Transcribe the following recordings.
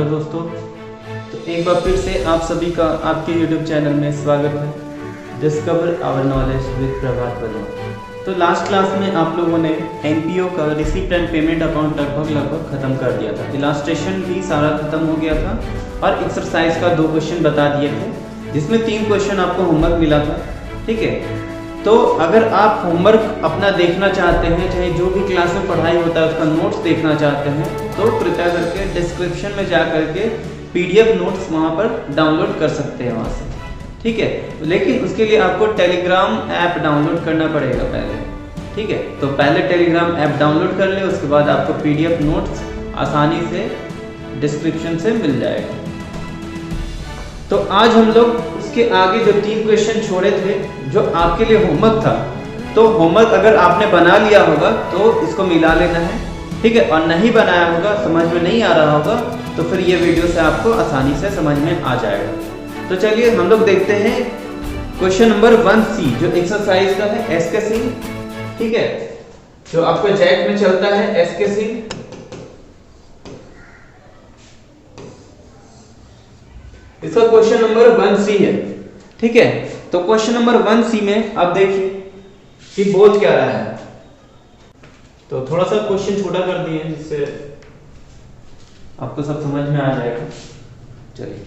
दोस्तों। तो एक बार फिर से आप सभी का आपके YouTube चैनल में स्वागत है, डिस्कवर आवर नॉलेज विद प्रभात वर्मा। तो लास्ट क्लास में आप लोगों ने NPO का रिसीप्ट एंड पेमेंट अकाउंट लगभग ख़त्म कर दिया था। इलास्ट्रेशन भी सारा ख़त्म हो गया था और एक्सरसाइज का 2 क्वेश्चन बता दिए थे, जिसमें 3 क्वेश्चन आपको होमवर्क मिला था। ठीक है, तो अगर आप होमवर्क अपना देखना चाहते हैं, चाहे जो भी क्लास में पढ़ाई होता है उसका नोट्स देखना चाहते हैं, तो कृपया करके डिस्क्रिप्शन में जा करके PDF नोट्स वहाँ पर डाउनलोड कर सकते हैं वहाँ से। ठीक है, लेकिन उसके लिए आपको टेलीग्राम ऐप डाउनलोड करना पड़ेगा पहले। ठीक है, तो पहले टेलीग्राम ऐप डाउनलोड कर ले, उसके बाद आपको PDF नोट्स आसानी से डिस्क्रिप्शन से मिल जाएगा। तो आज हम लोग उसके आगे जो 3 क्वेश्चन छोड़े थे, जो आपके लिए होमवर्क था, तो होमवर्क अगर आपने बना लिया होगा तो इसको मिला लेना है। ठीक है, और नहीं बनाया होगा, समझ में नहीं आ रहा होगा, तो फिर ये वीडियो से आपको आसानी से समझ में आ जाएगा। तो चलिए हमलोग देखते हैं क्वेश्चन नंबर 1C, जो एक्सरसाइज का है एस के सिंह। ठीक है, जो आपको जैक में चलता है एस के सिंह। इसका क्वेश्चन नंबर 1C है। ठीक है, तो क्वेश्चन नंबर 1C में आप देखिए कि बोझ क्या रहा है। तो थोड़ा सा क्वेश्चन छोटा कर दिए जिससे आपको सब समझ में आ जाएगा। चलिए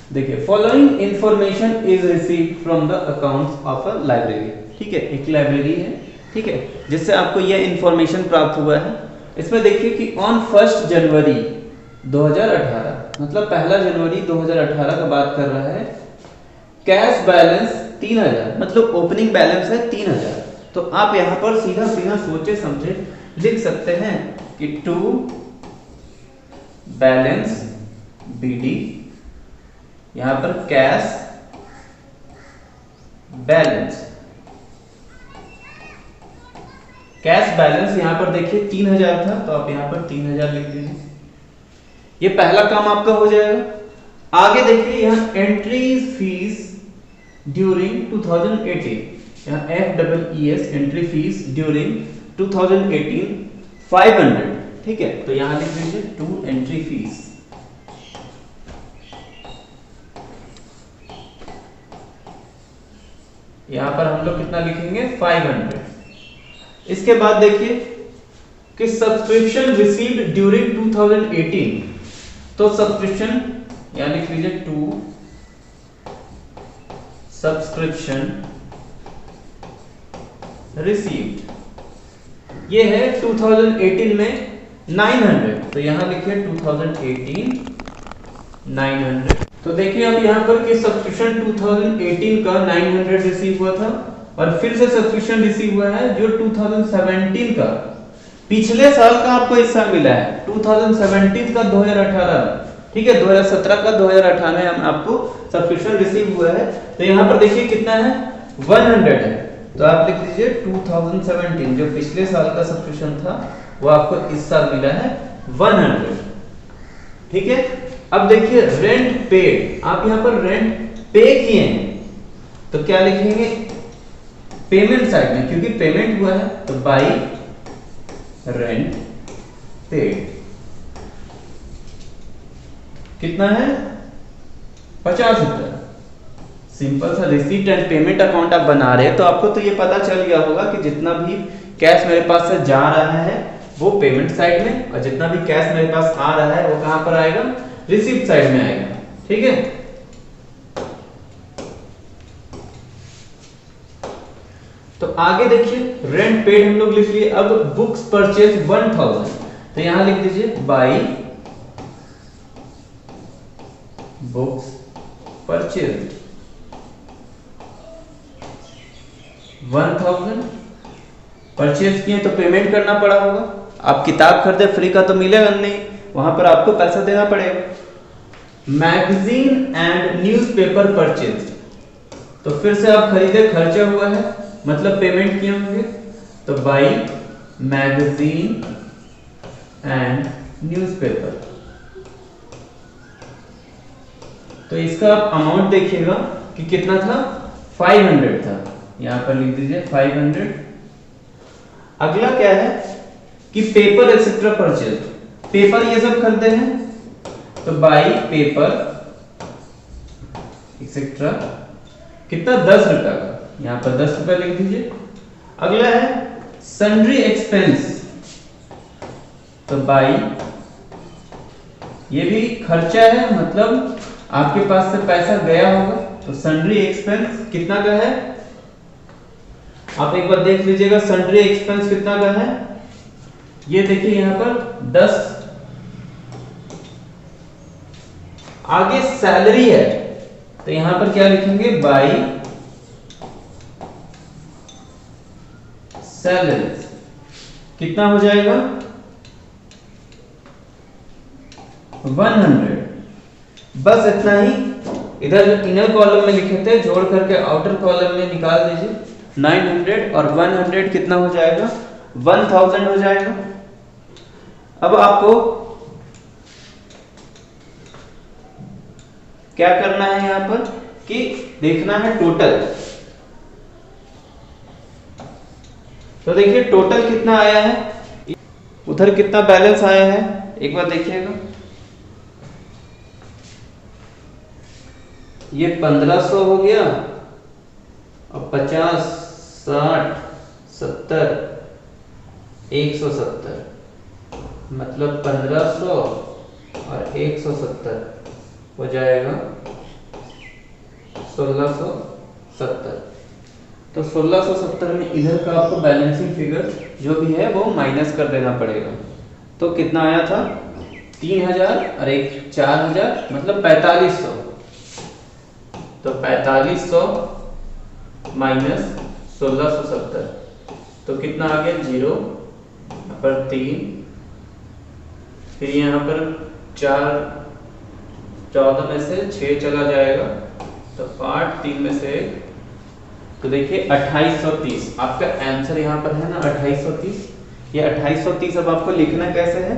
देखिए, following information is received from the accounts of a library. ठीक है, एक लाइब्रेरी है, ठीक है, जिससे आपको यह इंफॉर्मेशन प्राप्त हुआ है। इसमें देखिए कि ऑन 1 जनवरी 2018, मतलब 1 जनवरी 2018 का बात कर रहा है, कैश बैलेंस 3000, मतलब ओपनिंग बैलेंस है 3000। तो आप यहां पर सीधा सीधा सोचे समझे लिख सकते हैं कि टू बैलेंस BD, यहां पर कैश बैलेंस, कैश बैलेंस यहां पर देखिए 3000 था, तो आप यहां पर 3000 लिख दीजिए। ये पहला काम आपका हो जाएगा। आगे देखिए यहाँ एंट्री फीस ड्यूरिंग 2018, यहाँ FEES एंट्री फीस ड्यूरिंग 2018 500। ठीक है, तो यहाँ लिख दीजिए टू एंट्री फीस। यहां पर हम लोग कितना लिखेंगे 500। इसके बाद देखिए कि सब्सक्रिप्शन रिसीव्ड ड्यूरिंग 2018, तो सब्सक्रिप्शन यहां लिख लीजिए टू सब्सक्रिप्शन रिसीव्ड, ये है 2018 में 900, तो यहां लिखिए 2018 900। तो देखिए अब यहां पर कि सब्सक्रिप्शन 2018 का 900 रिसीव हुआ था, और फिर से सब्सक्रिप्शन रिसीव हुआ है जो 2017 का, पिछले साल का आपको हिस्सा मिला है 2017 का 2018 में। ठीक है, 2017 का 2018 में हम आपको सब्सक्रिप्शन रिसीव हुआ है। तो यहाँ पर देखिए कितना है 100 है, तो आप लिख लीजिए 2017, जो पिछले साल का सब्सक्रिप्शन था वो आपको इस साल मिला है 100। ठीक है, अब देखिए रेंट पेड, आप यहाँ पर रेंट पे किए हैं, तो क्या लिखेंगे पेमेंट साइड में, क्योंकि पेमेंट हुआ है, तो बाई रेंट पेड कितना है 50 रुपए। सिंपल सा रिसीप्ट एंड पेमेंट अकाउंट आप बना रहे हैं, तो आपको तो ये पता चल गया होगा कि जितना भी कैश मेरे पास से जा रहा है वो पेमेंट साइड में, और जितना भी कैश मेरे पास आ रहा है वो कहां पर आएगा रिसीप्ट साइड में आएगा। ठीक है, तो आगे देखिए रेंट पेड हम लोग लिख लिए। अब बुक्स परचेज 1000, तो यहां लिख दीजिए बाई बुक्स परचेज 1000 परचेज किए, तो पेमेंट करना पड़ा होगा। आप किताब खरीदे, फ्री का तो मिलेगा नहीं, वहां पर आपको पैसा देना पड़ेगा। मैगजीन एंड न्यूज़पेपर परचेज, तो फिर से आप खरीदे, खर्चा हुआ है, मतलब पेमेंट किए होंगे, तो बाई मैगजीन एंड न्यूज़पेपर। तो इसका आप अमाउंट देखिएगा कि कितना था 500 था, यहां पर लिख दीजिए 500। अगला क्या है कि पेपर एक्सेट्रा परचेज, पेपर ये सब खरीदे हैं, तो बाई पेपर एक्सेट्रा कितना 10 रुपए का, यहां पर 10 रुपए लिख दीजिए। अगला है सन्ड्री एक्सपेंस, तो बाई ये भी खर्चा है, मतलब आपके पास से पैसा गया होगा, तो सन्ड्री एक्सपेंस कितना का है, आप एक बार देख लीजिएगा सन्ड्री एक्सपेंस कितना का है। ये देखिए यहां पर 10, आगे सैलरी है, तो यहां पर क्या लिखेंगे, बाई सैलरी कितना हो जाएगा 100। बस इतना ही, इधर जो इनर कॉलम में लिखे थे जोड़ करके आउटर कॉलम में निकाल दीजिए। 900 और 100 कितना हो जाएगा, 1000 हो जाएगा। अब आपको क्या करना है यहां पर कि देखना है टोटल। तो देखिए टोटल कितना आया है, उधर कितना बैलेंस आया है, एक बार देखिएगा। ये 1500 हो गया और 50, 60, 70, 170, मतलब 1500 और 170 हो जाएगा 1670। तो 1670 में इधर का आपको बैलेंसिंग फिगर जो भी है वो माइनस कर देना पड़ेगा। तो कितना आया था 3000 और एक 4000, मतलब 4500। तो 4500 माइनस 1670, तो कितना आ गया 0, यहाँ पर 3, फिर यहाँ पर 4, 14 में से 6 चला जाएगा, तो 8, 3 में से 1, तो देखिए 2830 आपका आंसर यहाँ पर है ना 2830। ये 2830 अब आपको लिखना कैसे है,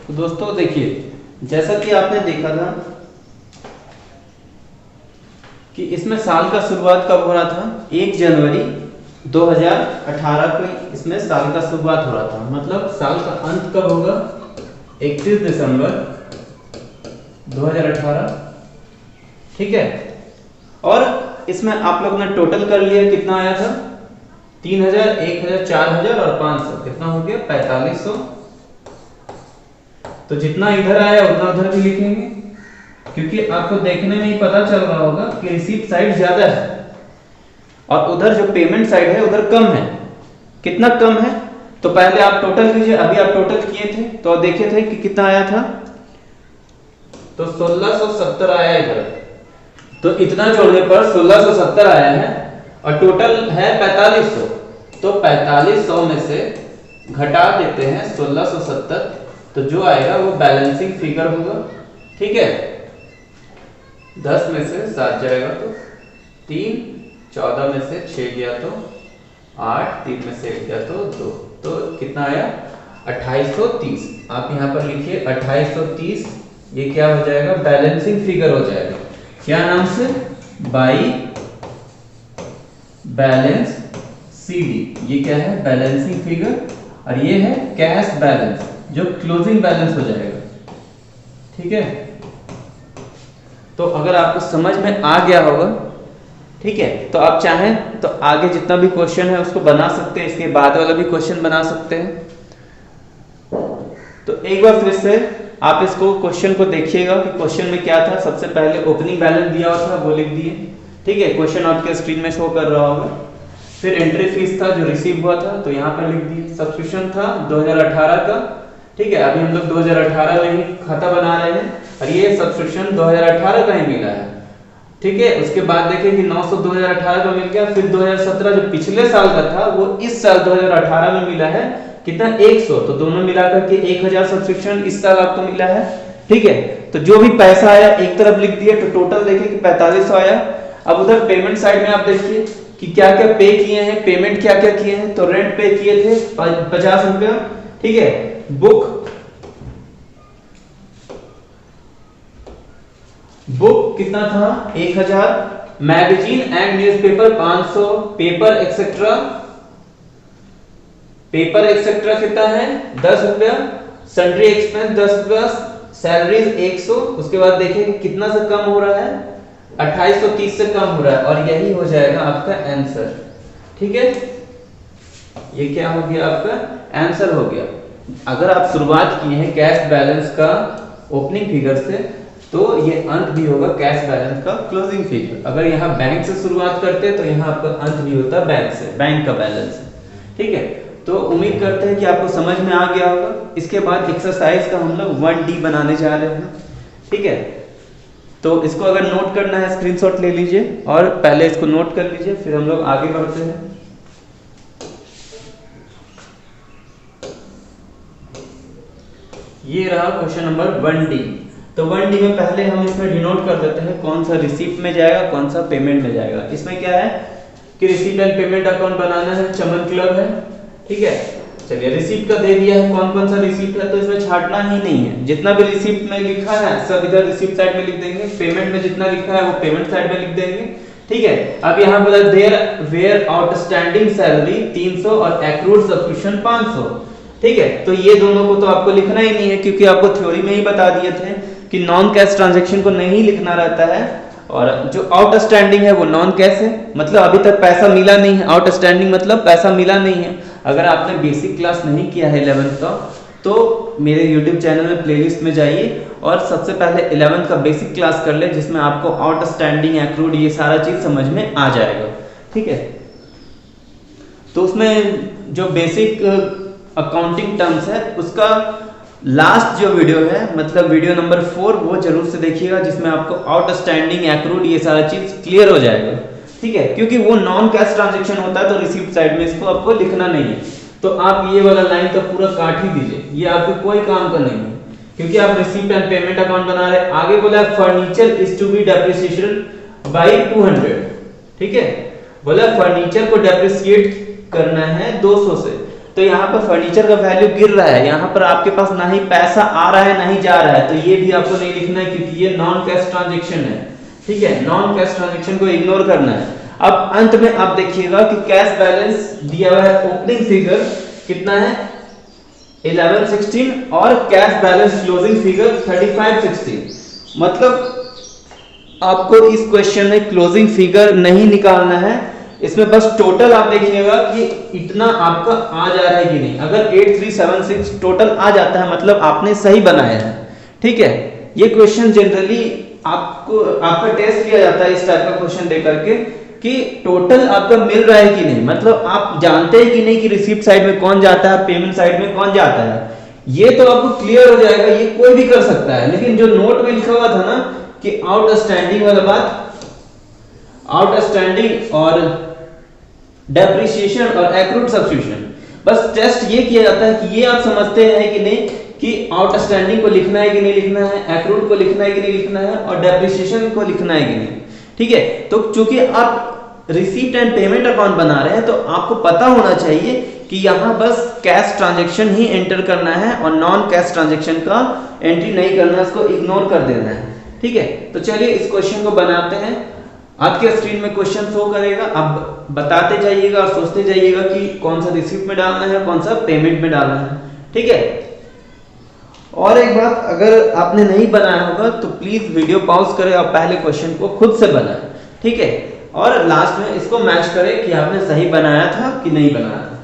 तो दोस्तों देखिए जैसा कि आपने देखा था कि इसमें साल का शुरुआत कब हो रहा था, 1 जनवरी 2018 को इसमें साल का शुरुआत हो रहा था, मतलब साल का अंत कब होगा, 31 दिसंबर 2018, ठीक है। और इसमें आप लोग ने टोटल कर लिया, कितना आया था 3000, 1000, 4000 और 500, कितना हो गया 4500। तो जितना इधर आया उतना उधर भी लिखेंगे, क्योंकि आपको देखने में ही पता चल रहा होगा कि रिसीप्ट साइड ज्यादा है और उधर जो पेमेंट साइड है उधर कम है। कितना कम है, तो पहले आप टोटल कीजिए, अभी आप टोटल किए थे तो देखे थे कि कितना आया था, तो 1670 आया इधर। तो इतना जोड़ने पर 1670 आया है और टोटल है 4500, तो 4500 में से घटा देते हैं 1670, तो जो आएगा वो बैलेंसिंग फिगर होगा, ठीक है। 10 में से 7 जाएगा तो 3, 14 में से 6 गया तो 8, 3 में से 1 गया तो 2, तो कितना आया 2830। आप यहाँ पर लिखिए 2830, ये क्या हो जाएगा बैलेंसिंग फिगर हो जाएगा, क्या नाम से, बाई बैलेंस CD। ये क्या है बैलेंसिंग फिगर, और ये है कैश बैलेंस जो क्लोजिंग बैलेंस हो जाएगा, ठीक है। तो अगर आपको समझ में आ गया होगा, ठीक है, तो आप चाहें तो आगे जितना भी क्वेश्चन है उसको बना सकते हैं, इसके बाद वाला भी क्वेश्चन बना सकते हैं। तो एक बार फिर से आप इसको क्वेश्चन को देखिएगा कि क्वेश्चन में क्या था। सबसे पहले ओपनिंग बैलेंस दिया हुआ था वो लिख दिए, ठीक है, क्वेश्चन आपके स्क्रीन में शो कर रहा होगा। फिर एंट्री फीस था जो रिसीव हुआ था, तो यहाँ पर लिख दिए। सब्सक्रिप्शन था 2018 का, ठीक है, अभी हम लोग 2018 में ही खाता बना रहे हैं और ये सब्सक्रिप्शन 2018 का ही मिला है, ठीक है। उसके बाद देखें कि 900 2018 का मिल गया, फिर 2017 जो पिछले साल का था वो इस साल 2018 में मिला है, कितना 100, तो दोनों मिलाकर के 1000 सब्सक्रिप्शन इस साल आपको मिला है, ठीक है। तो जो भी पैसा आया एक तरफ लिख दिए, तो टोटल देखिए कि 4500 आया। अब उधर पेमेंट साइड में आप देखिए कि क्या क्या पे किए हैं, पेमेंट क्या क्या किए हैं। तो रेंट पे किए थे 50 रुपया, ठीक है। बुक कितना था 1000, magazine and newspaper 500, paper etcetera कितना है 10 रुपया, सन्ड्री एक्सपेंस 10+, सैलरीज 100, उसके बाद देखेंगे कितना से कम हो रहा है, 2830 से कम हो रहा है, और यही हो जाएगा आपका आंसर। ठीक है, ये क्या हो गया, आपका आंसर हो गया। अगर आप शुरुआत किए हैं कैश बैलेंस का ओपनिंग फिगर से, तो ये अंत भी होगा कैश बैलेंस का क्लोजिंग फिगर। अगर यहाँ बैंक से शुरुआत करते हैं तो यहाँ आपका अंत भी होता है बैंक से, बैंक का बैलेंस। ठीक है, तो उम्मीद करते हैं कि आपको समझ में आ गया होगा। इसके बाद एक्सरसाइज का हम लोग 1D बनाने जा रहे हैं। ठीक है, तो इसको अगर नोट करना है स्क्रीनशॉट ले लीजिए, और पहले इसको नोट कर लीजिए, फिर हम लोग आगे बढ़ते हैं। ये रहा क्वेश्चन नंबर 1D। तो 1D में पहले हम इसमें डिनोट कर देते हैं कौन सा रिसीप्ट में जाएगा, कौन सा पेमेंट में जाएगा। इसमें क्या है कि रिसीप्ट एंड पेमेंट अकाउंट बनाना है, चमन क्लब है। ठीक है, चलिए रिसीप्ट का दे दिया है, कौन कौन सा रिसीप्ट है, तो इसमें छाटना ही नहीं है। जितना भी रिसीप्ट में लिखा है सब इधर रिसीप्ट साइड में लिख देंगे, पेमेंट में जितना लिखा है वो पेमेंट साइड में लिख देंगे। ठीक है, अब यहाँ बोला देयर वेयर आउटस्टैंडिंग सैलरी 300 और एक्रूड सब्सक्रिप्शन 500। ठीक है, तो ये दोनों को तो आपको लिखना ही नहीं है, क्योंकि आपको थ्योरी में ही बता दिए थे कि नॉन कैश ट्रांजैक्शन को नहीं लिखना रहता है, और जो आउटस्टैंडिंग है वो नॉन कैश है, मतलब अभी तक पैसा मिला नहीं है। आउटस्टैंडिंग मतलब पैसा मिला नहीं है। अगर आपने बेसिक क्लास नहीं किया है 11th का, तो मेरे YouTube चैनल में प्लेलिस्ट में जाइए और सबसे पहले 11th का बेसिक क्लास कर ले, जिसमें आपको आउटस्टैंडिंग, एक्रूड, ये सारा चीज समझ में आ जाएगा। ठीक है, तो उसमें जो बेसिक अकाउंटिंग टर्म्स है उसका लास्ट जो वीडियो है, मतलब वीडियो नंबर 4, वो जरूर से देखिएगा, जिसमें आपको आउटस्टैंडिंग, एक्रूड, ये सारा चीज क्लियर हो जाएगा। ठीक है, क्योंकि वो नॉन कैश ट्रांजैक्शन होता है, तो रिसीप्ट साइड में इसको आपको लिखना नहीं है। तो आप ये वाला लाइन तो पूरा काट ही दीजिए, ये आपको कोई काम का नहीं है, क्योंकि आप रिसीप्ट एंड पेमेंट अकाउंट बना रहे हैं। आगे बोला furniture is to be depreciated by 200। ठीक है, बोला फर्नीचर को डेप्रिसिएट करना है 200 से, तो यहाँ पर फर्नीचर का वैल्यू गिर रहा है, यहाँ पर आपके पास ना ही पैसा आ रहा है ना ही जा रहा है, तो ये भी आपको नहीं लिखना है, क्योंकि ये नॉन कैश ट्रांजैक्शन है। ठीक है, नॉन कैश ट्रांजैक्शन को इग्नोर करना है। अब अंत में आप देखिएगा कि कैश बैलेंस दिया हुआ है, ओपनिंग फिगर कितना है 1116, और कैश बैलेंस क्लोजिंग फिगर 3516। मतलब आपको इस क्वेश्चन में क्लोजिंग फिगर नहीं निकालना है, इसमें बस टोटल आप देखिएगा कि इतना आपका आ जा रहा है कि नहीं। अगर 8376 टोटल आ जाता है, मतलब आपने सही बनाया है। ठीक है, ये क्वेश्चन जनरली आपका टेस्ट लिया जाता है इस टाइप का क्वेश्चन दे करके कि टोटल आपका मिल रहा है कि नहीं, मतलब आप जानते हैं कि नहीं कि रिसीप्ट साइड में कौन जाता है, पेमेंट साइड में कौन जाता है। ये तो आपको क्लियर हो जाएगा, ये कोई भी कर सकता है। लेकिन जो नोट में लिखा हुआ था ना कि आउटस्टैंडिंग वाला बात, आउटस्टैंडिंग और डेप्रिसिएशन और एक्रूड सब्स्टिट्यूशन, बस टेस्ट ये किया जाता है कि ये आप समझते हैं कि नहीं कि आउटस्टैंडिंग को लिखना है कि नहीं लिखना है, एक्रूड को लिखना है कि नहीं लिखना है, और डेप्रिसिएशन को लिखना है कि नहीं। ठीक है, तो चूंकि आप रिसीप्ट एंड पेमेंट अकाउंट बना रहे हैं, तो आपको पता होना चाहिए कि यहाँ बस कैश ट्रांजैक्शन ही एंटर करना है और नॉन कैश ट्रांजैक्शन का एंट्री नहीं करना है, उसको इग्नोर कर देना है। ठीक है, तो चलिए इस क्वेश्चन को बनाते हैं। आपके स्क्रीन में क्वेश्चन शो करेगा, आप बताते जाइएगा और सोचते जाइएगा कि कौन सा रिसीप्ट में डालना है, कौन सा पेमेंट में डालना है। ठीक है, और एक बात, अगर आपने नहीं बनाया होगा तो प्लीज वीडियो पॉज करें और पहले क्वेश्चन को खुद से बनाएं। ठीक है, और लास्ट में इसको मैच करें कि आपने सही बनाया था कि नहीं बनाया था।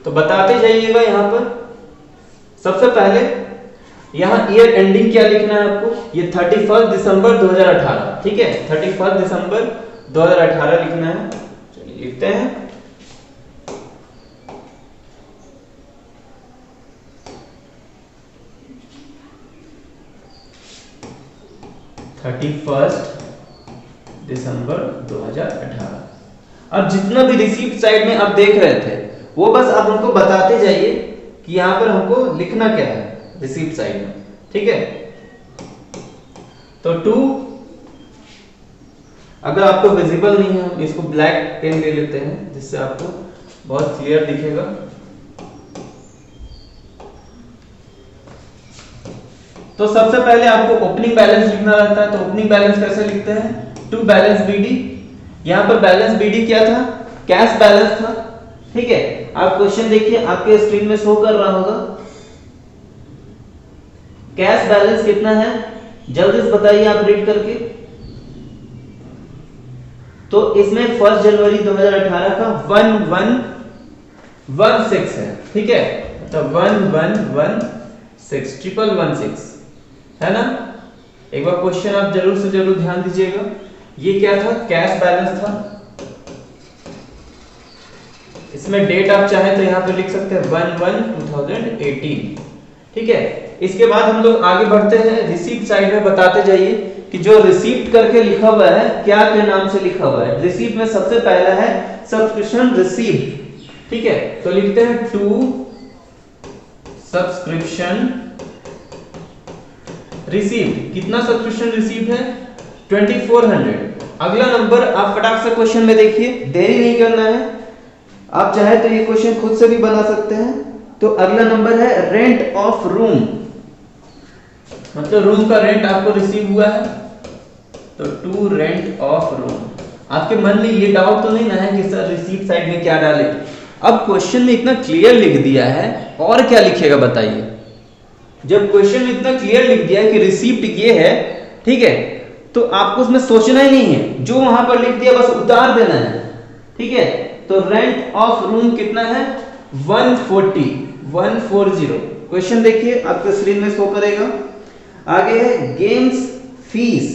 तो बताते जाइएगा। यहाँ पर सबसे पहले यहाँ ईयर एंडिंग क्या लिखना है आपको, ये 31 दिसंबर 2018। ठीक है, 31 दिसंबर 2018 लिखना है। चलिए लिखते हैं। दिसंबर 2018। अब जितना भी रिसीप्ट साइड में आप देख रहे थे, वो बस आप हमको बताते जाइए कि यहाँ पर हमको लिखना क्या है रिसीप्ट साइड में। ठीक है, तो 2, अगर आपको विजिबल नहीं है, हम इसको ब्लैक पेन ले लेते हैं जिससे आपको बहुत क्लियर दिखेगा। तो सबसे पहले आपको ओपनिंग बैलेंस लिखना रहता है, तो ओपनिंग बैलेंस कैसे लिखते हैं, टू बैलेंस बीडी। यहां पर बैलेंस बीडी क्या था, कैश बैलेंस था। ठीक है, आप क्वेश्चन देखिए, आपके स्क्रीन में शो कर रहा होगा। कैश बैलेंस कितना है जल्दी से बताइए आप रीड करके। तो इसमें 1 जनवरी 2018 का 1116 है, ठीक है, तो 1116 है ना। एक बार क्वेश्चन आप जरूर से जरूर ध्यान दीजिएगा। ये क्या था, कैश बैलेंस था। इसमें डेट आप चाहे तो यहां पे लिख सकते हैं 11/2018, ठीक है। इसके बाद हम लोग आगे बढ़ते हैं, रिसीप्ट साइड में बताते जाइए कि जो रिसीप्ट करके लिखा हुआ है क्या के नाम से लिखा हुआ है। रिसीप्ट में सबसे पहला है सब्सक्रिप्शन रिसीप्ट, ठीक है, तो लिखते हैं टू सब्सक्रिप्शन रिसीप्ट। कितना सब्सक्रिप्शन रिसीप्ट है, 2400। अगला नंबर आप फटाक से क्वेश्चन में देखिए, देरी नहीं करना है, आप चाहे तो ये क्वेश्चन खुद से भी बना सकते हैं। तो अगला नंबर है रेंट ऑफ रूम, मतलब रूम का रेंट आपको रिसीव हुआ है, तो टू रेंट ऑफ रूम। आपके मन में ये डाउट तो नहीं ना है कि सर रिसीप्ट साइड में क्या डाले। अब क्वेश्चन में इतना क्लियर लिख दिया है, और क्या लिखेगा बताइए। जब क्वेश्चन में इतना क्लियर लिख दिया है कि रिसीप्ट ये है, ठीक है, तो आपको उसमें सोचना ही नहीं है, जो वहां पर लिख दिया बस उतार देना है, ठीक है। तो रेंट ऑफ रूम कितना है, 140। क्वेश्चन देखिए, आपके स्क्रीन में शो करेगा। आगे है गेम्स फीस।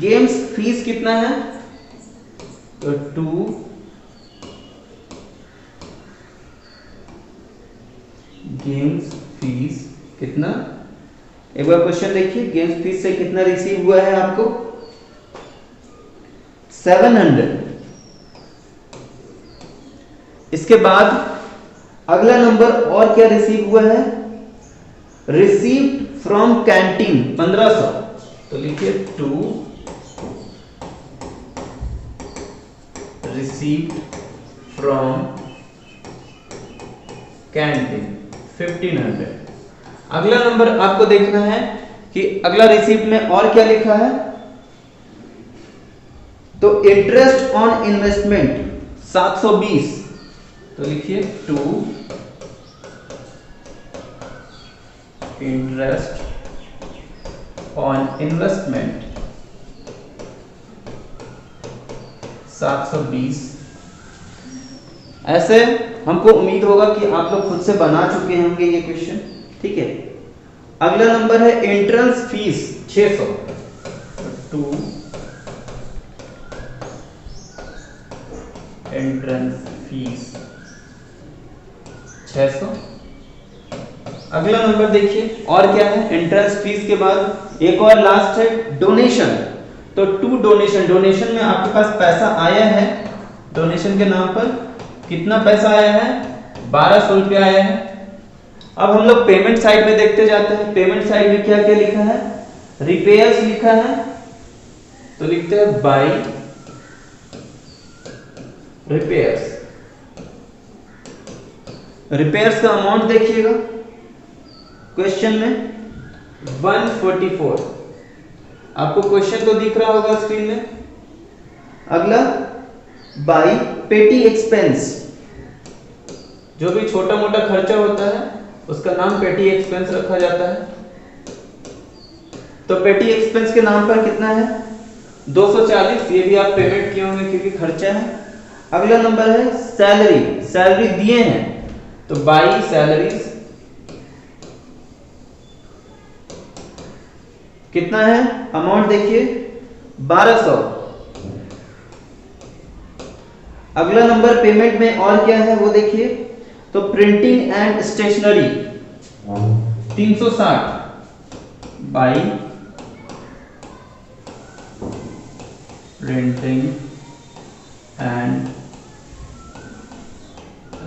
गेम्स फीस कितना है, तो 2 गेम्स फीस कितना। एक बार क्वेश्चन देखिए, गेम्स फीस से कितना रिसीव हुआ है आपको, 700। इसके बाद अगला नंबर और क्या रिसीव हुआ है, रिसीव्ड फ्रॉम कैंटीन 1500, तो लिखिए 2 रिसीव्ड फ्रॉम कैंटीन 1500। अगला नंबर आपको देखना है कि अगला रिसीप्ट में और क्या लिखा है, तो इंटरेस्ट ऑन इन्वेस्टमेंट 720, तो लिखिए 2 इंटरेस्ट ऑन इन्वेस्टमेंट 720। ऐसे हमको उम्मीद होगा कि आप लोग खुद से बना चुके होंगे ये क्वेश्चन, ठीक है। अगला नंबर है एंट्रेंस फीस 600, 2 एंट्रेंस फीस 600। अगला नंबर देखिए और क्या है, एंट्रेंस फीस के बाद एक और लास्ट है डोनेशन, तो 2 डोनेशन। डोनेशन में आपके पास पैसा आया है, डोनेशन के नाम पर कितना पैसा आया है, 1200 रुपया आया है। अब हम लोग पेमेंट साइड में देखते जाते हैं। पेमेंट साइड में क्या क्या लिखा है, रिपेयर्स लिखा है, तो लिखते हैं बाय रिपेयर्स। रिपेयर्स का अमाउंट देखिएगा क्वेश्चन में 144, आपको क्वेश्चन तो दिख रहा होगा स्क्रीन में। अगला बाय पेटी एक्सपेंस, जो भी छोटा मोटा खर्चा होता है उसका नाम पेटी एक्सपेंस रखा जाता है। तो पेटी एक्सपेंस के नाम पर कितना है, 240, ये भी आप पेमेंट किए होंगे क्योंकि खर्चा है। अगला नंबर है सैलरी, सैलरी दिए हैं, तो बाय सैलरीज कितना है, अमाउंट देखिए 1200। अगला नंबर पेमेंट में और क्या है वो देखिए, तो printing and stationery 360 by printing and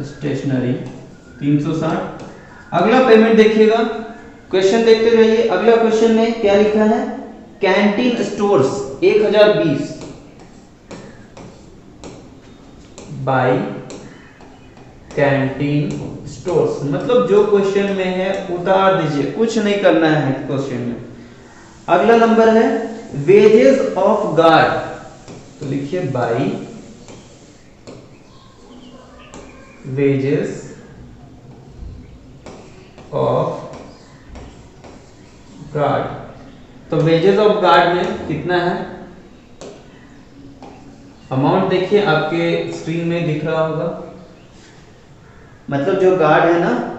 stationery 360। अगला पेमेंट देखिएगा, क्वेश्चन देखते जाइए। अगला क्वेश्चन में क्या लिखा है, canteen stores 1020 by canteen stores, मतलब जो क्वेश्चन में है उतार दीजिए, कुछ नहीं करना है क्वेश्चन में। अगला नंबर है वेजेस ऑफ गार्ड, तो लिखिए बाय वेजेस ऑफ गार्ड। तो वेजेस ऑफ गार्ड में कितना है अमाउंट, देखिए आपके स्क्रीन में दिख रहा होगा। मतलब जो गार्ड है ना,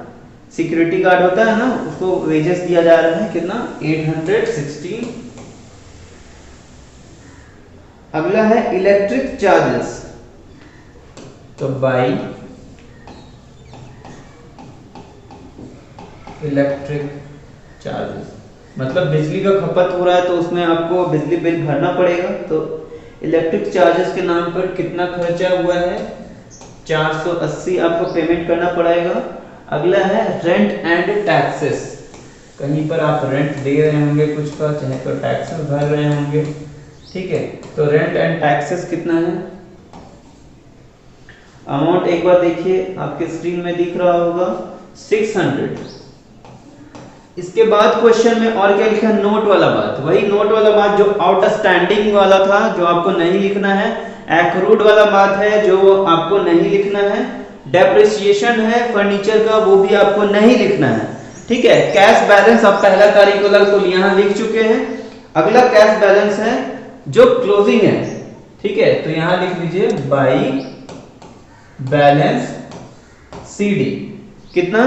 सिक्योरिटी गार्ड होता है ना, उसको वेजेस दिया जा रहा है कितना 816। अगला है इलेक्ट्रिक चार्जेस, तो बाई इलेक्ट्रिक चार्जेस, मतलब बिजली का खपत हो रहा है तो उसमें आपको बिजली बिल भरना पड़ेगा। तो इलेक्ट्रिक चार्जेस के नाम पर कितना खर्चा हुआ है 480 आपको पेमेंट करना पड़ेगा। अगला है रेंट एंड टैक्सेस, कहीं पर आप रेंट दे रहे होंगे कुछ का, चाहे तो टैक्सेस भर रहे होंगे, ठीक है। तो रेंट एंड टैक्सेस कितना है अमाउंट, एक बार देखिए आपके स्क्रीन में दिख रहा होगा 600। इसके बाद क्वेश्चन में और क्या लिखा है, नोट वाला बात, वही नोट वाला बात जो आउटस्टैंडिंग वाला था जो आपको नहीं लिखना है, एक्रूड वाला बात है जो आपको नहीं लिखना है, डेप्रिसिएशन है फर्नीचर का वो भी आपको नहीं लिखना है, ठीक है। कैश बैलेंस आप पहला तारीख को लग तो यहाँ लिख चुके हैं। अगला कैश बैलेंस है जो क्लोजिंग है, ठीक है, तो यहां लिख लीजिए बाई बैलेंस सीडी कितना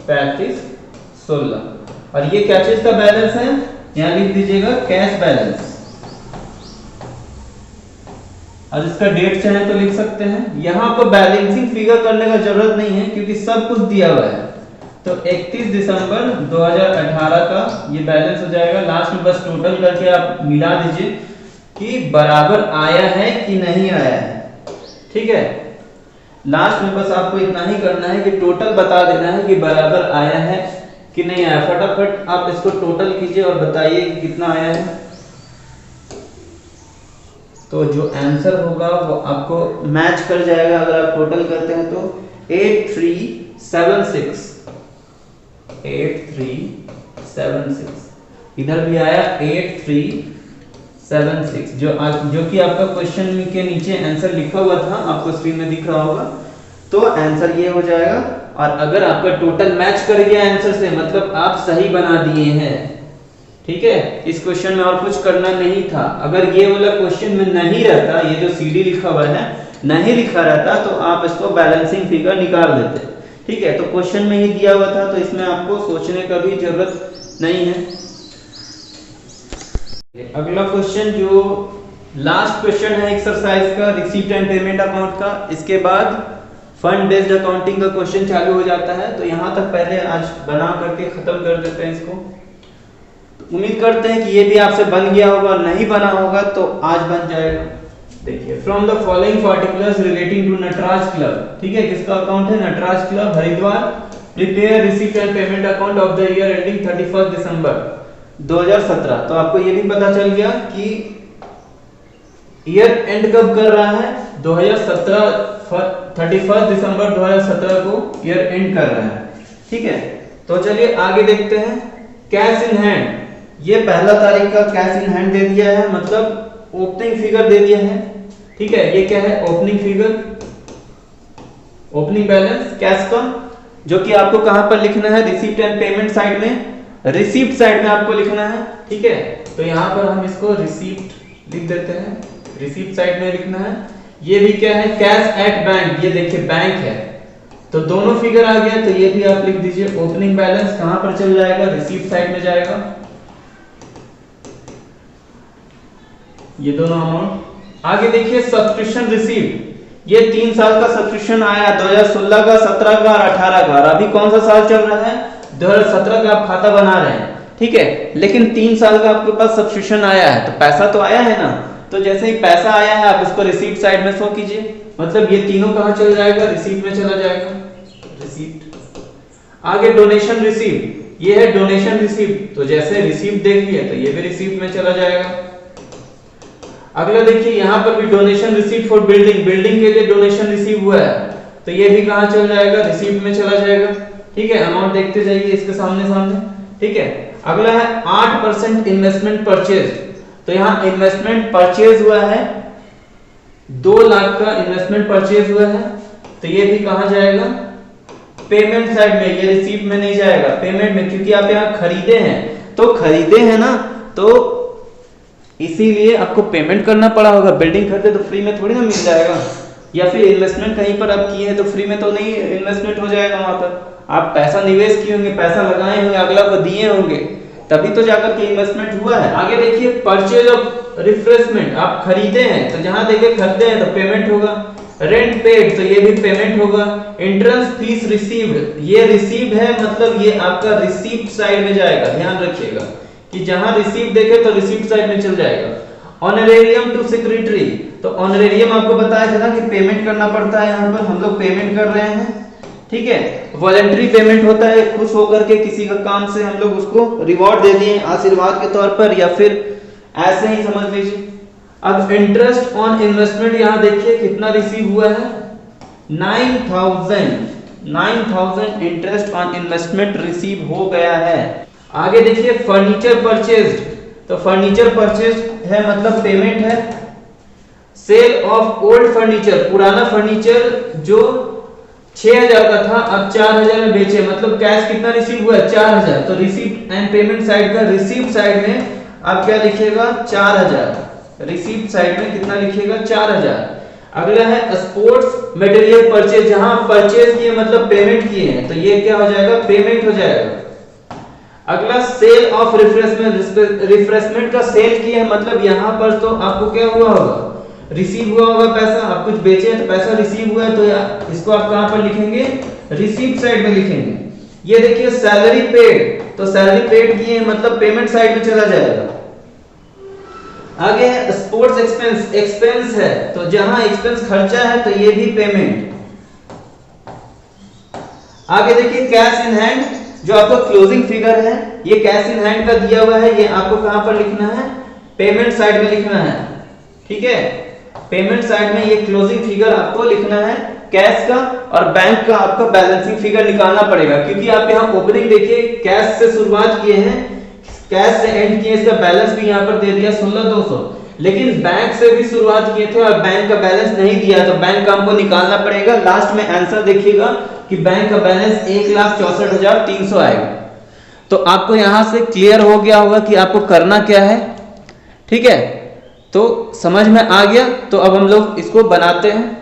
3516। और ये क्या चीज का बैलेंस है, यहां लिख दीजिएगा कैश बैलेंस, और इसका डेट चाहे तो लिख सकते हैं। यहां आपको बैलेंसिंग फिगर करने का जरूरत नहीं है क्योंकि सब कुछ दिया हुआ है। तो 31 दिसंबर 2018 का ये बैलेंस हो जाएगा। लास्ट में बस टोटल करके आप मिला दीजिए कि बराबर आया है कि नहीं आया है, ठीक है। लास्ट में बस आपको इतना ही करना है कि टोटल बता देना है कि बराबर आया है कि नहीं आया। फटाफट आप इसको टोटल कीजिए और बताइए कि कितना आया है। तो जो आंसर होगा वो आपको मैच कर जाएगा अगर आप टोटल करते हैं तो 8376 इधर भी आया 8376 जो कि आपका क्वेश्चन के नीचे आंसर लिखा हुआ था, आपको स्क्रीन में दिख रहा होगा। तो आंसर ये हो जाएगा। और अगर आपका टोटल मैच कर गया आंसर से मतलब आप सही बना दिए हैं, ठीक है। इस क्वेश्चन में और कुछ करना नहीं था। अगर ये वाला क्वेश्चन में नहीं रहता, ये जो सीडी लिखा हुआ है नहीं लिखा रहता तो आप इसको बैलेंसिंग फिगर निकाल देते, ठीक है। तो क्वेश्चन में ही दिया हुआ था तो इसमें आपको सोचने का भी जरूरत नहीं है। अगला क्वेश्चन जो लास्ट क्वेश्चन है एक्सरसाइज का, रिसीप्ट एंड पेमेंट अकाउंट का, इसके बाद फंड बेस्ड अकाउंटिंग का क्वेश्चन चालू हो जाता है। तो यहां तक पहले आज बना करके खत्म कर देते हैं इसको। तो उम्मीद करते हैं कि ये भी आपसे बन गया होगा, नहीं बना होगा तो आज बन जाएगा। देखिए, from the following particulars relating to Natraj club, ठीक है, किसका अकाउंट है, Natraj club Haridwar, prepare receipt and payment account of the year ending 31 December 2017। तो आपको ये भी पता चल गया कि ईयर एंड कब कर रहा है, 2017 31 दिसंबर 2017 को ईयर एंड कर रहा है, ठीक है। तो चलिए आगे देखते हैं। कैश इन हैंड, ये पहला तारीख का कैश इन हैंड दे दिया है, मतलब ओपनिंग फिगर दे दिया है, ठीक है। ये क्या है, opening figure, opening balance cash का, जो कि आपको कहां पर लिखना है, रिसीप्ट एंड पेमेंट साइड में, रिसीप्ट साइड में आपको लिखना है, ठीक है। तो यहां पर हम इसको रिसीप्ट लिख देते हैं, रिसीप्ट साइड में लिखना है। ये भी क्या है, कैश एट बैंक, ये देखिए बैंक है, तो दोनों फिगर आ गया। तो ये भी आप लिख दीजिए। ओपनिंग बैलेंस कहां पर चल जाएगा, रिसीप्ट साइड में जाएगा, ये दोनों अमाउंट। आगे देखिए सब्सक्रिप्शन रिसीव्ड, ये 3 साल का सब्सक्रिप्शन आया, 2016 का, 17 का और 18 का। और अभी कौन सा साल चल रहा है, 2017 का आप खाता बना रहे हैं, ठीक है। लेकिन 3 साल का आपके पास सब्सक्रिप्शन आया है, तो पैसा तो आया है ना। तो जैसे ही पैसा आया है आप इसको रिसीप्ट साइड में शो कीजिए, मतलब ये तीनों कहां चल जाएगा, रिसीप्ट में चला जाएगा, रिसीप्ट। आगे डोनेशन रिसीव्ड, ये है डोनेशन रिसीव्ड, तो जैसे रिसीप्ट देख लिया तो ये भी रिसीप्ट में चला जाएगा। अगला देखिए, यहां पर भी donation received for building, building के लिए डोनेशन रिसीव हुआ है, तो ये भी कहां चल जाएगा, रिसीप्ट में चला जाएगा, ठीक है। अमाउंट देखते जाइए इसके सामने सामने, ठीक है। अगला है 8% इन्वेस्टमेंट परचेज, तो यहाँ इन्वेस्टमेंट परचेज हुआ है, 2 लाख का इन्वेस्टमेंट परचेज हुआ है, तो ये भी कहा जाएगा पेमेंट साइड में, ये रिसीप्ट में नहीं जाएगा, पेमेंट में, क्योंकि आप यहाँ खरीदे हैं, तो खरीदे हैं ना, तो इसीलिए आपको पेमेंट करना पड़ा होगा। बिल्डिंग खरीदे तो फ्री में थोड़ी ना मिल जाएगा, या फिर इन्वेस्टमेंट कहीं पर आप किए हैं तो फ्री में तो नहीं इन्वेस्टमेंट हो जाएगा, वहां पर आप पैसा निवेश किए होंगे, पैसा लगाए होंगे, अगला को दिए होंगे, तभी तो जाकर के इन्वेस्टमेंट हुआ है। आगे देखिए परचेज ऑफ रिफ्रेशमेंट, आप खरीदे हैं तो जहां देखिए खरीदे हैं तो पेमेंट होगा, रेंट पेड तो ये भी पेमेंट होगा, एंट्रेंस फीस रिसीव्ड, ये रिसीव्ड है मतलब ये आपका रिसीप्ट साइड में जाएगा, ध्यान रखिएगा कि जहां रिसीप्ट देखे तो रिसीप्ट साइड में चल जाएगा। ऑनरेरियम टू सेक्रेटरी, तो ऑनरेरियम आपको बताया था ना कि पेमेंट करना पड़ता है, यहाँ पर हम लोग पेमेंट कर रहे हैं, ठीक है। वॉलंटरी पेमेंट होता है, खुश होकर के किसी का काम से हम लोग उसको रिवॉर्ड दे दिए आशीर्वाद के तौर पर, या फिर ऐसे ही समझ लीजिए। अब इंटरेस्ट ऑन इन्वेस्टमेंट यहाँ देखिए कितना रिसीव हुआ है, 9000 इंटरेस्ट ऑन इन्वेस्टमेंट रिसीव हो गया है। आगे देखिए फर्नीचर परचेज, तो फर्नीचर परचेज है मतलब पेमेंट है। सेल ऑफ ओल्ड फर्नीचर, पुराना फर्नीचर जो 6000 का था अब 4000 में बेचे, मतलब कैश कितना रिसीव हुआ है 4000, तो रिसीप्ट एंड पेमेंट साइड का रिसीप्ट साइड में आप क्या लिखिएगा 4000, रिसीप्ट साइड में कितना लिखिएगा 4000। अगला है स्पोर्ट्स मटेरियल परचेज, जहां परचेज किए मतलब पेमेंट किए हैं, तो ये क्या हो जाएगा पेमेंट हो जाएगा। अगला सेल ऑफ रिफ्रेशमेंट, रिफ्रेशमेंट का सेल किए हैं मतलब यहां पर तो आपको क्या हुआ होगा रिसीव हुआ होगा पैसा, आप कुछ बेचे तो पैसा रिसीव हुआ है, तो इसको आप कहां पर लिखेंगे रिसीप्ट साइड में लिखेंगे। ये देखिए सैलरी पेड, तो सैलरी पेड किए हैं मतलब पेमेंट साइड में चला जाएगा। आगे है स्पोर्ट्स एक्सपेंस, एक्सपेंस है तो जहां एक्सपेंस खर्चा है तो ये भी पेमेंट। आगे देखिए कैश इन हैंड, जो आपका क्लोजिंग फिगर है ये कैश इन हैंड का दिया हुआ है, ये आपको कहां पर लिखना है पेमेंट साइड में लिखना है, ठीक है। पेमेंट साइड में ये क्लोजिंग फिगर आपको लिखना है कैश का, और बैंक का आपका बैलेंसिंग फिगर निकालना पड़ेगा, क्योंकि आप यहाँ ओपनिंग देखिए कैश से शुरुआत किए हैं, कैश से एंड किए, इसका बैलेंस भी यहाँ पर दे दिया 16200, लेकिन बैंक से भी शुरुआत किए थे और बैंक का बैलेंस नहीं दिया, तो बैंक का हमको निकालना पड़ेगा। लास्ट में आंसर देखिएगा कि बैंक का बैलेंस 1,64,300 आएगा। तो आपको यहां से क्लियर हो गया होगा कि आपको करना क्या है, ठीक है, तो समझ में आ गया। तो अब हम लोग इसको बनाते हैं।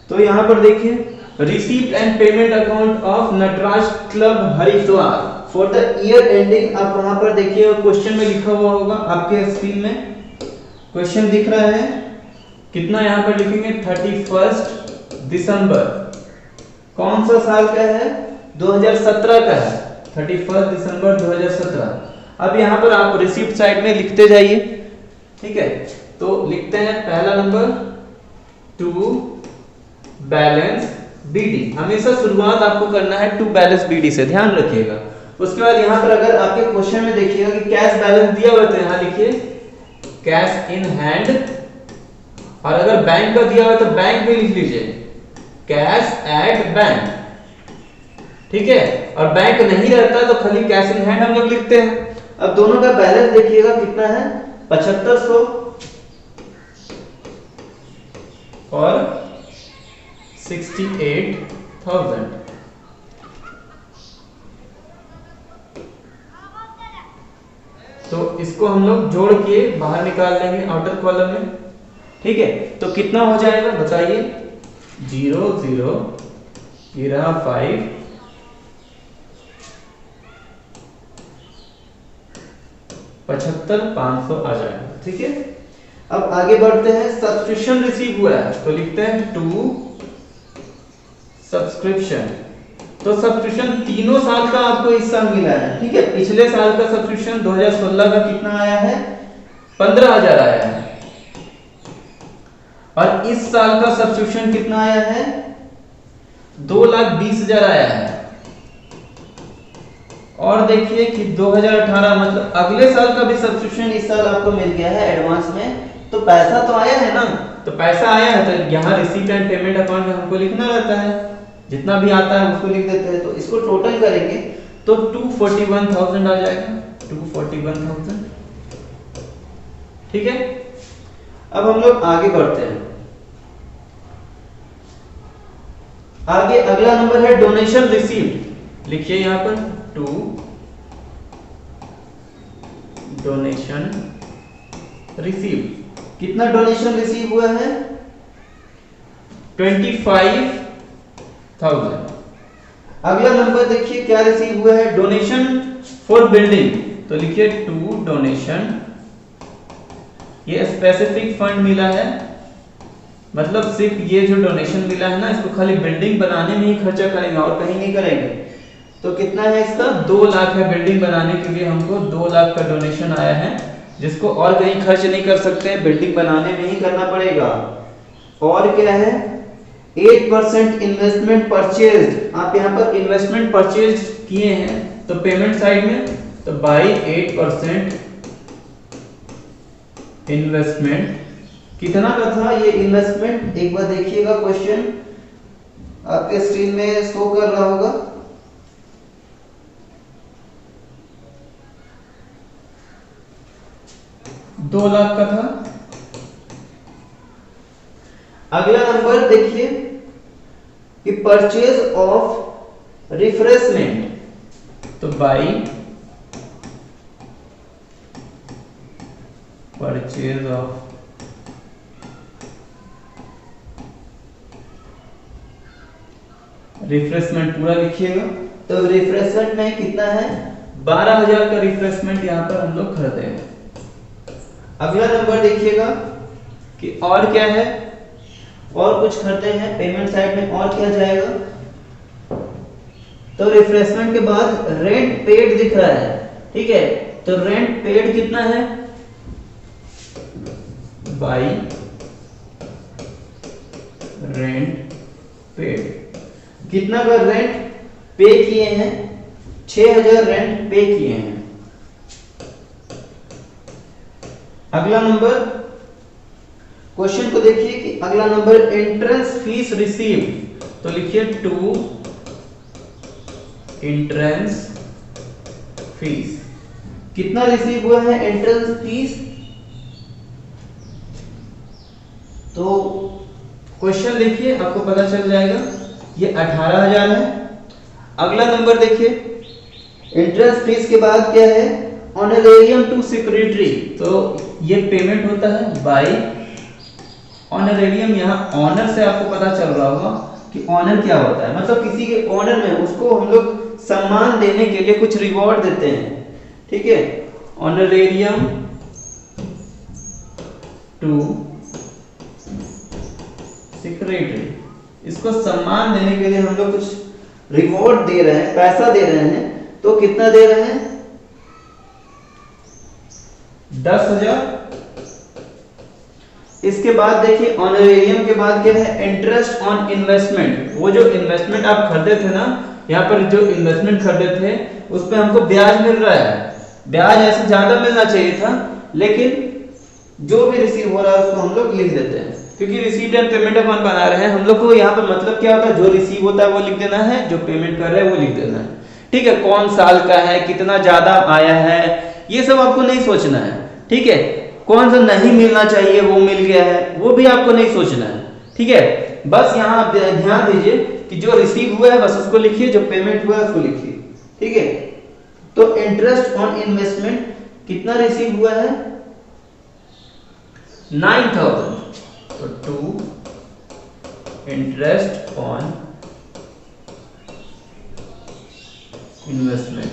तो यहां पर देखिए receipt and payment account of Natraj club Haridwar for the year ending, आप वहां पर देखिए क्वेश्चन में लिखा हुआ होगा, आपके स्क्रीन में क्वेश्चन दिख रहा है, कितना यहां पर लिखेंगे 31 दिसंबर, कौन सा साल का है 2017 का है, 31 दिसंबर 2017। अब यहां पर आप रिसीप्ट साइड में लिखते जाइए, ठीक है। तो लिखते हैं पहला नंबर टू बैलेंस बीडी, हमेशा शुरुआत आपको करना है टू बैलेंस बीडी से, ध्यान रखिएगा। उसके बाद यहां पर अगर आपके क्वेश्चन में देखिएगा कि कैश बैलेंस दिया हुआ है तो यहां लिखिए कैश इन हैंड, और अगर बैंक का दिया हुआ है तो बैंक भी लिख लीजिए कैश एट बैंक, ठीक है। और बैंक नहीं रहता तो खाली कैश इन हैंड हम लोग लिखते हैं। अब दोनों का बैलेंस देखिएगा कितना है 7500 और 68,000। तो इसको हम लोग जोड़ के बाहर निकाल लेंगे आउटर कॉलम में, ठीक है। तो कितना हो जाएगा बताइए 0 0, ये रहा 5, 75,500 आ जाएगा, ठीक है। अब आगे बढ़ते हैं, सब्सक्रिप्शन रिसीव हुआ है तो लिखते हैं टू सब्सक्रिप्शन। तो सब्सक्रिप्शन तीनों साल का आपको इस साल मिला है, ठीक है। पिछले साल का सब्सक्रिप्शन 2016 का कितना आया है 15,000 आया है, और इस साल का सब्सक्रिप्शन कितना आया है 2,20,000 आया है। और देखिए कि 2018 मतलब अगले साल का भी सब्सक्रिप्शन इस साल आपको मिल गया है एडवांस में, तो पैसा तो आया है ना, तो पैसा आया है तो यहाँ रिसीप्ट एंड पेमेंट अकाउंट में हमको लिखना रहता है, जितना भी आता है उसको लिख देते हैं। तो इसको टोटल करेंगे तो 241,000 आ जाएगा, 241,000। ठीक है, अब हम लोग आगे बढ़ते हैं। आगे अगला नंबर है डोनेशन रिसीव्ड। लिखिए यहां पर टू डोनेशन रिसीव्ड। कितना डोनेशन रिसीव हुआ है? 25,000। अगला नंबर देखिए क्या रिसीव हुआ है? Donation for building. तो लिखिए टू डोनेशन, ये स्पेसिफिक फंड मिला है, मतलब सिर्फ ये जो डोनेशन मिला है ना, इसको खाली बिल्डिंग बनाने में ही खर्चा करेंगे और कहीं नहीं करेंगे। तो कितना है इसका? 2 लाख है। बिल्डिंग बनाने के लिए हमको 2 लाख का डोनेशन आया है, जिसको और कहीं खर्च नहीं कर सकते, बिल्डिंग बनाने में ही करना पड़ेगा। और क्या है? 8% इन्वेस्टमेंट परचेज। आप यहाँ पर इन्वेस्टमेंट परचेज किए हैं तो पेमेंट साइड में, तो बाई 8% इन्वेस्टमेंट। कितना का था ये इन्वेस्टमेंट? एक बार देखिएगा, क्वेश्चन आपके स्क्रीन में शो कर रहा होगा। $2 लाख का था। अगला नंबर देखिए कि परचेज ऑफ रिफ्रेशमेंट, तो बाई परचेज ऑफ रिफ्रेशमेंट पूरा लिखिएगा। तो रिफ्रेशमेंट में कितना है? 12,000 का रिफ्रेशमेंट यहाँ पर हम लोग खरीदे हैं। अगला नंबर देखिएगा कि और क्या है, और कुछ खरीदते हैं पेमेंट साइड में, और क्या जाएगा? तो रिफ्रेशमेंट के बाद रेंट पेड दिख रहा है, ठीक है, तो रेंट पेड कितना है? By rent paid. कितना का रेंट पे किए हैं? 6,000 रेंट पे किए हैं। अगला नंबर, क्वेश्चन को देखिए कि अगला नंबर एंट्रेंस फीस रिसीव। तो लिखिए टू एंट्रेंस फीस। कितना रिसीव हुआ है एंट्रेंस फीस? तो क्वेश्चन देखिए, आपको पता चल जाएगा, ये 18,000 है। अगला नंबर देखिए, एंट्रेंस फीस के बाद क्या है? Honorarium to secretary. तो ये पेमेंट होता है बाय ऑनरेरियम। यहाँ ऑनर से आपको पता चल रहा होगा कि ऑनर क्या होता है, मतलब किसी के ऑनर में उसको हम लोग सम्मान देने के लिए कुछ रिवॉर्ड देते हैं, ठीक है। ऑनरेरियम टू सेक्रेटरी, इसको सम्मान देने के लिए हम लोग कुछ रिवॉर्ड दे रहे हैं, पैसा दे रहे हैं। तो कितना दे रहे हैं? 10,000। इसके बाद देखिए ऑनरेरियम के बाद क्या है? Interest on investment. वो जो इन्वेस्टमेंट आप खरीदे थे ना, यहाँ पर जो इन्वेस्टमेंट खरीदे थे उस पे हमको ब्याज मिल रहा है। ब्याज ऐसे ज्यादा मिलना चाहिए था, लेकिन जो भी रिसीव हो रहा है उसको हम लोग लिख देते हैं, क्योंकि रिसीव्ड एंड पेमेंट अकाउंट बना रहे हैं हम लोग को। यहाँ पर मतलब क्या होता है? जो रिसीव होता है वो लिख देना है, जो पेमेंट कर रहे हैं वो लिख देना है, ठीक है। कौन साल का है, कितना ज्यादा आया है, ये सब आपको नहीं सोचना है, ठीक है। कौन सा नहीं मिलना चाहिए वो मिल गया है, वो भी आपको नहीं सोचना है, ठीक है। बस यहाँ आप ध्यान दीजिए कि जो रिसीव हुआ है बस उसको लिखिए, जो पेमेंट हुआ है उसको लिखिए, ठीक है। तो इंटरेस्ट ऑन इन्वेस्टमेंट कितना रिसीव हुआ है? 9,000। तो टू इंटरेस्ट ऑन इन्वेस्टमेंट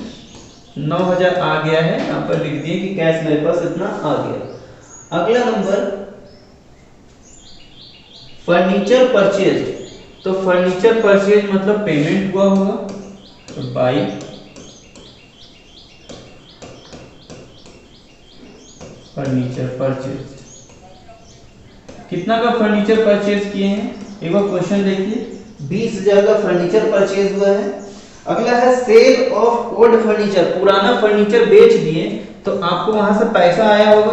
9,000 आ गया है। यहाँ पर लिख दिए कि कैश मेरे पास इतना आ गया। अगला नंबर फर्नीचर परचेज। तो फर्नीचर परचेज मतलब पेमेंट हुआ होगा, तो बाई फर्नीचर परचेज। कितना का फर्नीचर परचेज किए हैं? एक बार क्वेश्चन देखिए, 20,000 का फर्नीचर परचेज हुआ है। अगला है सेल ऑफ ओल्ड फर्नीचर। पुराना फर्नीचर बेच दिए तो आपको वहां से पैसा आया होगा,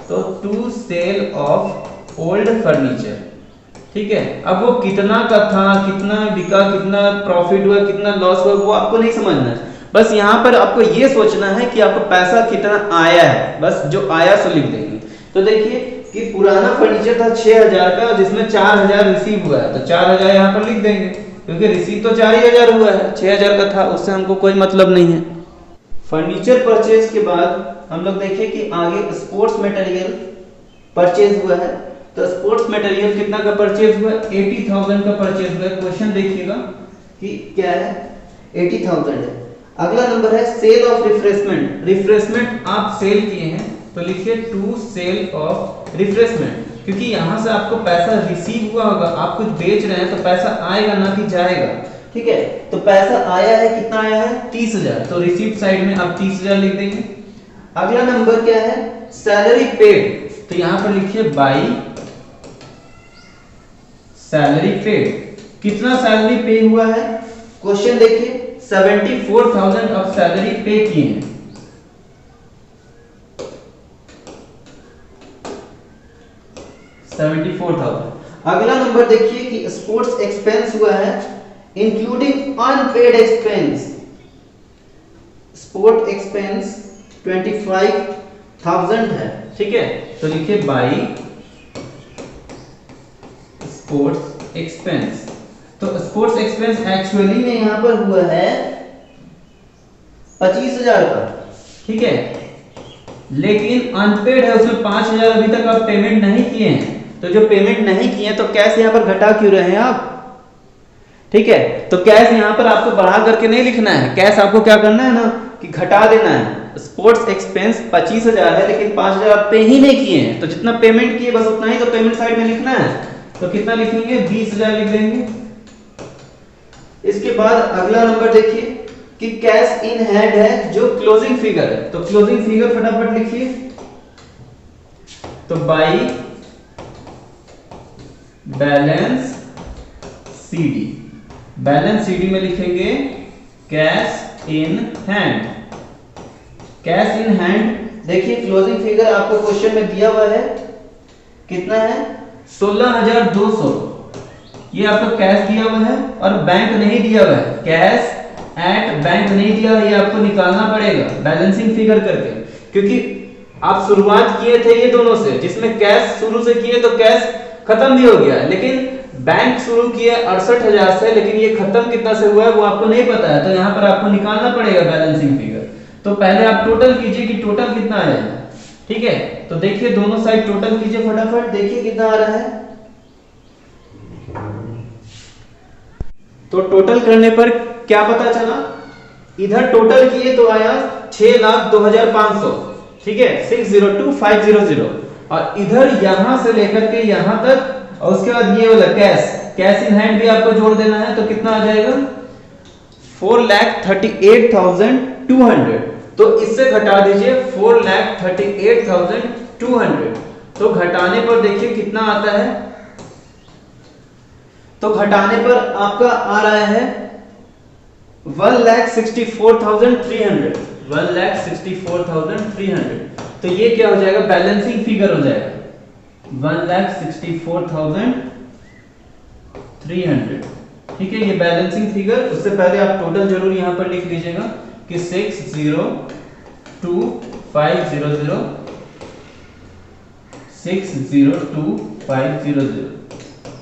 तो to sale of old furniture, ठीक है। अब वो कितना का था, कितना बिका, कितना प्रॉफिट हुआ, कितना लॉस हुआ, वो आपको नहीं समझना है, बस यहाँ पर आपको ये सोचना है कि आपको पैसा कितना आया है, बस जो आया सो लिख देंगे। तो देखिए कि पुराना फर्नीचर था 6000 का और जिसमें 4000 रिसीव हुआ है, तो 4000 यहाँ पर लिख देंगे क्योंकि रिसीव तो 4000 हुआ है, 6000 का था उससे हमको कोई मतलब नहीं है। फर्नीचर परचेज के बाद हम लोग देखें कि आगे स्पोर्ट्स मटेरियल परचेज हुआ है। तो स्पोर्ट्स मटेरियल कितना का परचेज हुआ है? 80,000 का परचेज हुआ है। क्वेश्चन देखिएगा कि क्या है, 80,000 है। अगला नंबर है सेल ऑफ रिफ्रेशमेंट। रिफ्रेशमेंट आप सेल किए हैं तो लिखिए टू सेल ऑफ रिफ्रेशमेंट, क्योंकि यहां से आपको पैसा रिसीव हुआ होगा, आप कुछ बेच रहे हैं तो पैसा आएगा ना कि जाएगा। ठीक है, तो पैसा आया है, कितना आया है? 30,000, तो रिसीप्ट साइड में आप 30,000 लिख देंगे। अगला नंबर क्या है? सैलरी पेड, तो यहां पर लिखिए बाई सैलरी पेड। कितना सैलरी पे हुआ है? क्वेश्चन देखिए 74,000 अब सैलरी पे किए हैं। अगला नंबर देखिए कि स्पोर्ट्स एक्सपेंस हुआ है including unpaid expense. Sport expense 25,000 है। ठीक है, तो लिखिए बाई स्पोर्ट्स एक्सपेंस। तो स्पोर्ट्स एक्सपेंस एक्चुअली में यहां पर हुआ है 25,000 का। ठीक है, लेकिन अनपेड है, उसमें 5,000 अभी तक आप पेमेंट नहीं किए हैं। तो जो पेमेंट नहीं किए तो कैश यहां पर घटा क्यों रहे हैं आप? ठीक है, तो कैश यहां पर आपको बढ़ा करके नहीं लिखना है, कैश आपको क्या करना है ना कि घटा देना है। स्पोर्ट्स एक्सपेंस 25,000 है लेकिन 5,000 आप पे ही नहीं किए हैं, तो जितना पेमेंट किए बस उतना ही तो पेमेंट साइड में लिखना है। तो कितना लिखेंगे? 20,000 लिख देंगे। इसके बाद अगला नंबर देखिए कि कैश इन हैंड है जो क्लोजिंग फिगर है, तो क्लोजिंग फिगर फटाफट लिखिए। तो by balance CD, balance CD में लिखेंगे cash in hand. Cash in hand देखिए क्लोजिंग फिगर आपको क्वेश्चन में दिया हुआ है, कितना है? 16,200। ये आपको कैश दिया हुआ है और बैंक नहीं दिया हुआ है, कैश एट बैंक नहीं दिया हुआ, ये आपको निकालना पड़ेगा बैलेंसिंग फिगर करके, क्योंकि आप शुरुआत किए थे ये दोनों से, जिसमें कैश शुरू से किए तो कैश खत्म भी हो गया, लेकिन बैंक शुरू किए 68,000 से, लेकिन ये खत्म कितना से हुआ है वो आपको नहीं पता है, तो यहाँ पर आपको निकालना पड़ेगा बैलेंसिंग फिगर। तो पहले आप टोटल कीजिए कि टोटल कितना आएगा। ठीक है, तो देखिए दोनों साइड टोटल कीजिए फटाफट, देखिए कितना आ रहा है। तो टोटल करने पर क्या पता चला? इधर टोटल किए तो आया 6,02,500। ठीक है, 602,500, और इधर यहां से लेकर के यहां तक, और उसके बाद ये वाला कैश इन हैंड भी आपको जोड़ देना है, तो कितना आ जाएगा? 4,38,200। तो इससे घटा दीजिए 4,38,200। तो घटाने पर देखिए कितना आता है? तो घटाने पर आपका आ रहा है 1,64,300। 1,64,300। तो ये क्या हो जाएगा? बैलेंसिंग फिगर हो जाएगा 1,64,300। ठीक है, ये बैलेंसिंग फिगर। उससे पहले आप टोटल जरूर यहां पर लिख लीजिएगा कि 6,02,500 6,02,500।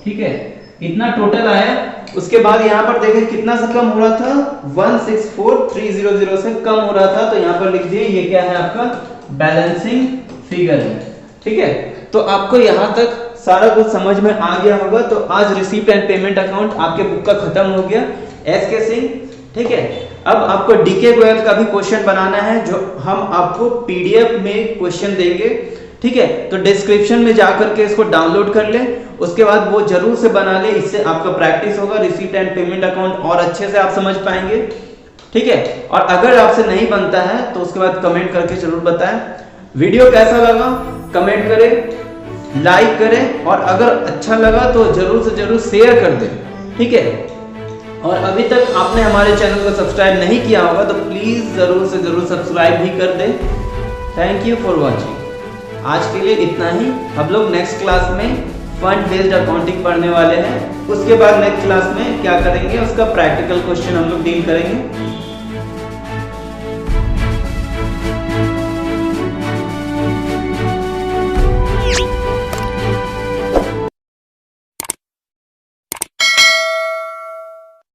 ठीक है, इतना टोटल आया। उसके बाद यहाँ पर देखें कितना से कम हो रहा था? 1,64,300 से कम हो रहा था, तो यहाँ पर लिख दिए ये क्या है? आपका बैलेंसिंग फिगर है। ठीक है, तो आपको यहाँ तक सारा कुछ समझ में आ गया होगा। तो आज रिसीप्ट एंड पेमेंट अकाउंट आपके बुक का खत्म हो गया, एसके सिंह। ठीक है, अब आपको डीके गोयल का भी क्वेश्चन बनाना है, जो हम आपको पीडीएफ में क्वेश्चन देंगे। ठीक है, तो डिस्क्रिप्शन में जाकर के इसको डाउनलोड कर ले, उसके बाद वो जरूर से बना ले, इससे आपका प्रैक्टिस होगा, रिसीप्ट एंड पेमेंट अकाउंट और अच्छे से आप समझ पाएंगे। ठीक है, और अगर आपसे नहीं बनता है तो उसके बाद कमेंट करके जरूर बताएं। वीडियो कैसा लगा कमेंट करें, लाइक करें, और अगर अच्छा लगा तो जरूर से जरूर शेयर कर दें। ठीक है, और अभी तक आपने हमारे चैनल को सब्सक्राइब नहीं किया होगा तो प्लीज जरूर से जरूर सब्सक्राइब भी कर दें। Thank you for watching. आज के लिए इतना ही। हम लोग नेक्स्ट क्लास में फंड बेस्ड अकाउंटिंग पढ़ने वाले हैं। उसके बाद नेक्स्ट क्लास में क्या करेंगे, उसका प्रैक्टिकल क्वेश्चन हम लोग डील करेंगे।